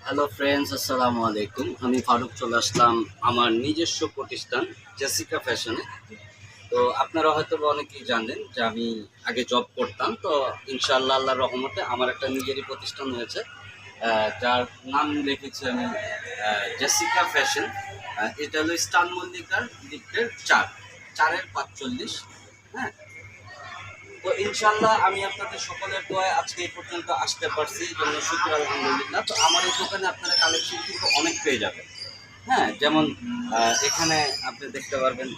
Hello friends, আসসালামু আলাইকুম। আমি ফারুক চলে আসলাম আমার নিজস্ব প্রতিষ্ঠান জেসিকা ফ্যাশনে। তো আপনারা হয়তো অনেকেই জানেন যে আমি আগে জব করতাম। তো ইনশাআল্লাহ আল্লাহর রহমতে আমার একটা নিজেরই প্রতিষ্ঠান হয়েছে, যার নাম রেখেছি আমি জেসিকা ফ্যাশন। এটা হলো স্টান মল্লিকার লিফটের 4-4-45। হ্যাঁ, তো ইনশাল্লাহ আমি আপনাদের সকলের দোয়ায় আজকে এই পর্যন্ত আসতে পারছি, এই জন্য শুক্র আলহামদুলিল্লাহ। তো আমার এই দোকানে আপনারা কালেকশন কিন্তু অনেক পেয়ে যাবেন। হ্যাঁ, যেমন এখানে আপনি দেখতে পারবেন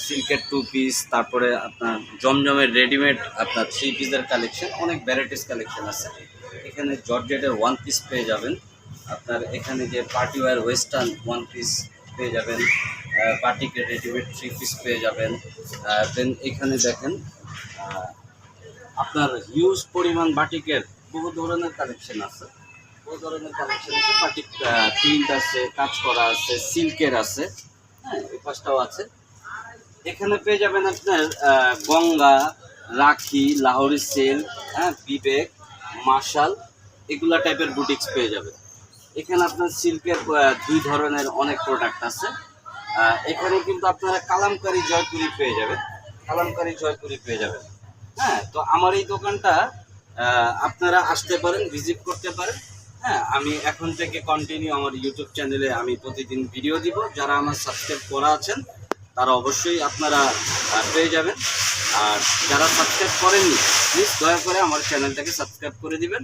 সিল্কের টু পিস, তারপরে আপনার জমজমের রেডিমেড আপনার 3 পিসের কালেকশন, অনেক ভ্যারাইটিস কালেকশন আছে। এখানে জর্জেটের 1 পিস পেয়ে যাবেন। আপনার এখানে যে পার্টি ওয়্যার ওয়েস্টার্ন 1 পিস পেয়ে যাবেন। বাটিকের রেডিমেড 3 পিস পেয়ে যাবেন। দেন এখানে দেখেন আপনার হিউজ পরিমাণ বাটিকের বহু ধরনের কালেকশন আছে। বাটিক প্রিন্ট আছে, কাজ করা আছে, সিল্কের আছে। হ্যাঁ, এই পাশটাও আছে। এখানে পেয়ে যাবেন আপনার গঙ্গা, রাখি, লাহোরি সিল্ক, হ্যাঁ, বিবেক, মার্শাল, এগুলা টাইপের বুটিক্স পেয়ে যাবেন। এখানে আপনার সিল্কের 2 ধরনের অনেক প্রোডাক্ট আছে। এখানে কিন্তু আপনারা কালামকারী জয়পুরি পেয়ে যাবেন। হ্যাঁ, তো আমার এই দোকানটা আপনারা আসতে পারেন, ভিজিট করতে পারেন। হ্যাঁ, আমি এখন থেকে কন্টিনিউ আমার ইউটিউব চ্যানেলে আমি প্রতিদিন ভিডিও দিব। যারা আমার সাবস্ক্রাইব করা আছেন তারা অবশ্যই আপনারা পেয়ে যাবেন। আর যারা সাবস্ক্রাইব করেননি, প্লিজ দয়া করে আমার চ্যানেলটাকে সাবস্ক্রাইব করে দিবেন।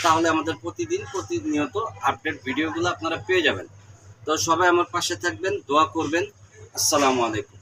তাহলে আমাদের প্রতিনিয়ত আপডেট ভিডিওগুলো আপনারা পেয়ে যাবেন। তো সবাই আমার পাশে থাকবেন, দোয়া করবেন। আসসালামু আলাইকুম।